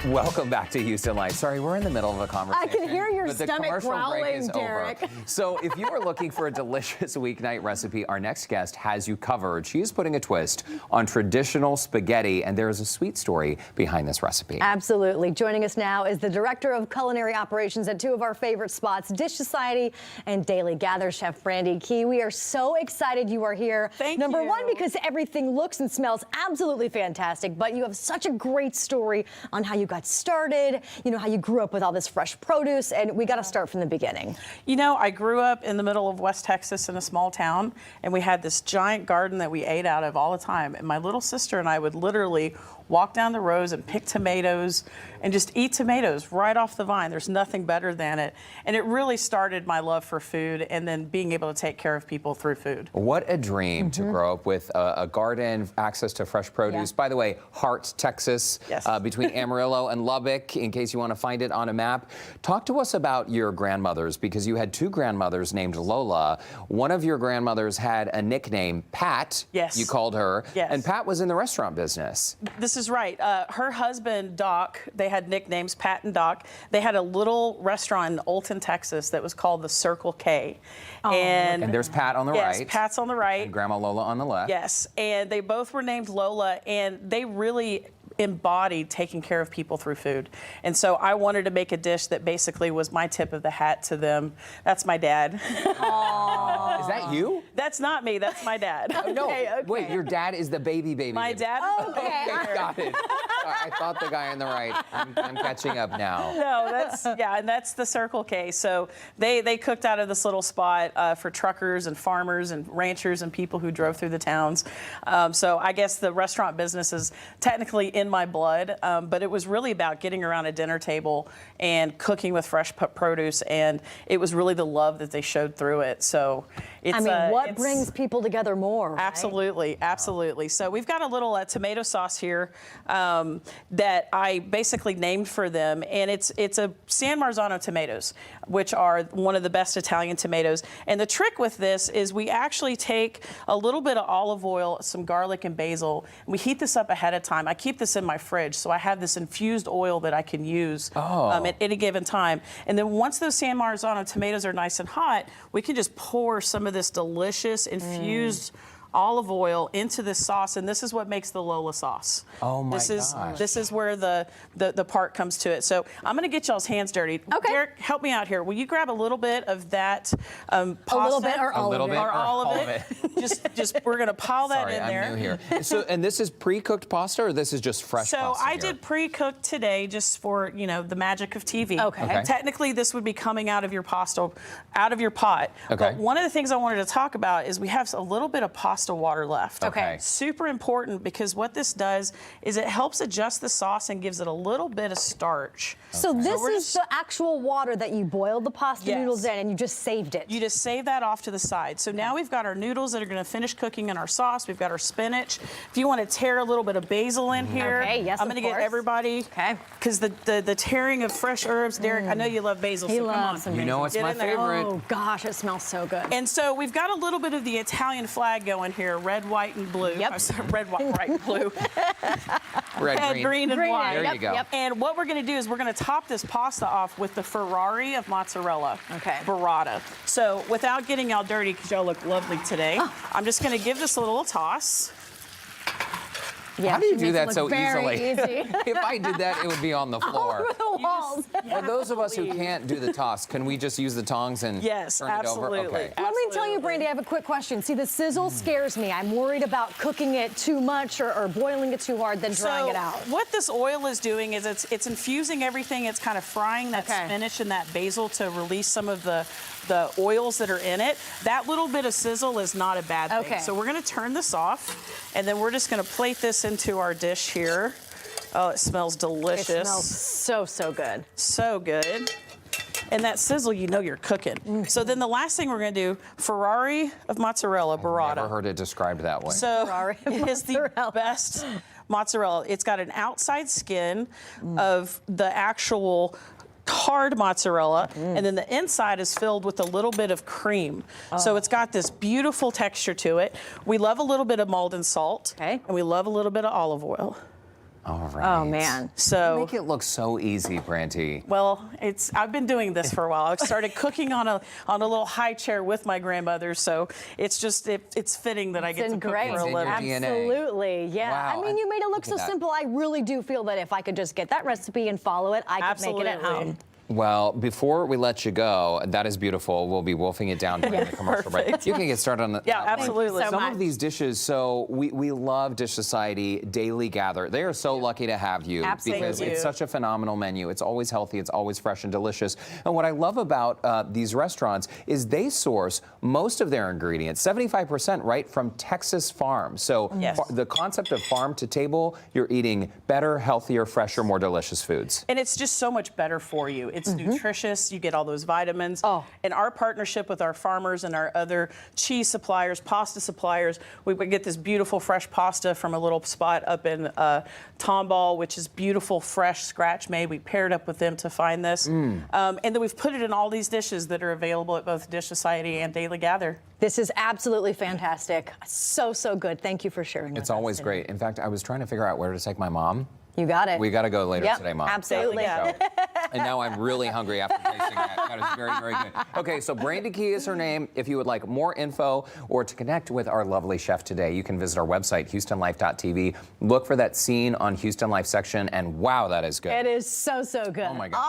Welcome back to Houston Life. Sorry, we're in the middle of a conversation. I can hear your but the stomach commercial break growling, is Derek. over. So if you are looking for a delicious weeknight recipe, our next guest has you covered. She is putting a twist on traditional spaghetti, and there is a sweet story behind this recipe. Absolutely. Joining us now is the Director of Culinary Operations at two of our favorite spots, Dish Society and Daily Gather, Chef Brandi Key. We are so excited you are here. Thank Number you. one, because everything looks and smells absolutely fantastic, but you have such a great story on how you got started, you know, how you grew up with all this fresh produce, and we got to start from the beginning. You know, I grew up in the middle of West Texas in a small town, and we had this giant garden that we ate out of all the time. And my little sister and I would literally walk down the rows and pick tomatoes and just eat tomatoes right off the vine. There's nothing better than it. And it really started my love for food and then being able to take care of people through food. What a dream to grow up with a garden, access to fresh produce. By the way, Hart, Texas, Yes. Between Amarillo and Lubbock, in case you want to find it on a map. Talk to us about your grandmothers, because you had two grandmothers named Lola. One of your grandmothers had a nickname, Pat. Yes. You called her. Yes. And Pat was in the restaurant business. This is right. Her husband, Doc, they had nicknames, Pat and Doc. They had a little restaurant in Olton, Texas that was called the Circle K. And there's Pat on the right. Yes, Pat's on the right. And Grandma Lola on the left. Yes, and they both were named Lola, and they really embodied taking care of people through food. And so I wanted to make a dish that basically was my tip of the hat to them. That's my dad. Is that you? That's not me, that's my dad. No, Okay. wait, your dad is the baby. My dad is the Okay. baby. Got it. I thought the guy on the right. I'm catching up now. No, that's the Circle K. So they cooked out of this little spot for truckers and farmers and ranchers and people who drove through the towns. So I guess the restaurant business is technically in my blood, but it was really about getting around a dinner table and cooking with fresh produce, and it was really the love that they showed through it. So it's, I mean, what brings people together more, right? Absolutely, absolutely. So we've got a little tomato sauce here that I basically named for them, and it's a San Marzano tomatoes, which are one of the best Italian tomatoes. And the trick with this is we actually take a little bit of olive oil, some garlic and basil, and we heat this up ahead of time. I keep this in my fridge, so I have this infused oil that I can use at any given time. And then once those San Marzano tomatoes are nice and hot, we can just pour some of this delicious infused olive oil into this sauce, and this is what makes the Lola sauce. Oh my gosh. This is where the part comes to it. So I'm gonna get y'all's hands dirty. Okay. Derek, help me out here. Will you grab a little bit of that pasta? A little bit or all of it? Or all of it. just we're gonna pile that in there. I'm new here. So, and this is pre-cooked pasta, or this is just fresh So pasta? I here? did pre-cooked today just for, you know, the magic of TV. Okay. Technically, this would be coming out of your pasta, out of your pot. Okay. But one of the things I wanted to talk about is we have a little bit of pasta water left. Okay. Super important, because what this does is it helps adjust the sauce and gives it a little bit of starch. So this we're is the actual water that you boiled the pasta Yes. noodles in, and you just saved it. You just save that off to the side. So now we've got our noodles that are going to finish cooking in our sauce. We've got our spinach. If you want to tear a little bit of basil in here, Okay, yes, I'm of going to get course. everybody. Okay. Because the tearing of fresh herbs, Derek, I know you love basil, He so come on. loves some You know, it's Get my in there. favorite. Oh gosh, it smells so good. And so we've got a little bit of the Italian flag going here, red, white, and blue. Yep. I'm sorry, red, white, and blue. Red, Green, and Green, white. There yep, you go. Yep. And what we're going to do is we're going to top this pasta off with the Ferrari of mozzarella. Okay. Burrata. So without getting y'all dirty, because y'all look lovely today, I'm just going to give this a little toss. Yeah, How do you she do makes that it so look very easily? easy. If I did that, it would be on the floor. Over the walls. For those of us who can't do the toss, can we just use the tongs and Yes, turn it over? absolutely. Okay. Let me tell you, Brandi, I have a quick question. See, the sizzle scares me. I'm worried about cooking it too much or boiling it too hard, then drying it out. What this oil is doing is it's infusing everything. It's kind of frying that Okay. spinach and that basil to release some of the oils that are in it. That little bit of sizzle is not a bad thing. Okay. So we're going to turn this off, and then we're just going to plate this into our dish here. Oh, it smells delicious. It smells so good. So good. And that sizzle, you know you're cooking. So then the last thing we're going to do, Ferrari of mozzarella, burrata. Never heard it described that way. So Ferrari of it is the mozzarella. best mozzarella. It's got an outside skin of the actual hard mozzarella, and then the inside is filled with a little bit of cream. So it's got this beautiful texture to it. We love a little bit of Maldon salt, Okay. and we love a little bit of olive oil. All right. Oh, man. So Make it look so easy, Brandi. well, I've been doing this for a while. I started cooking on a little high chair with my grandmother, so it's just it's fitting that I get to cook great. for a It's in your living. DNA. Absolutely, yeah. Wow, I mean, you made it look look so at that. simple. I really do feel that if I could just get that recipe and follow it, I could make it at Absolutely. home. Well, before we let you go, that is beautiful. We'll be wolfing it down during the commercial break. You can get started on the Yeah, absolutely. so Some much. of these dishes, so we love Dish Society Daily Gather. They are so lucky to have you Absolutely. because Thank it's you. such a phenomenal menu. It's always healthy, it's always fresh and delicious. And what I love about these restaurants is they source most of their ingredients, 75% right from Texas farms. So Yes. the concept of farm to table, you're eating better, healthier, fresher, more delicious foods. And it's just so much better for you. It's nutritious. You get all those vitamins. Oh. And our partnership with our farmers and our other cheese suppliers, pasta suppliers, we would get this beautiful fresh pasta from a little spot up in Tomball, which is beautiful, fresh, scratch made. We paired up with them to find this. And then we've put it in all these dishes that are available at both Dish Society and Daily Gather. This is absolutely fantastic. So, so good. Thank you for sharing with It's us always today. great. In fact, I was trying to figure out where to take my mom. You got it. We got to go later Yep, today, Mom. absolutely. So- and now I'm really hungry after tasting that. That is very, very good. Okay, so Brandi Key is her name. If you would like more info or to connect with our lovely chef today, you can visit our website, HoustonLife.tv. Look for that scene on Houston Life section, and wow, that is good. It is so, so good. Oh my God.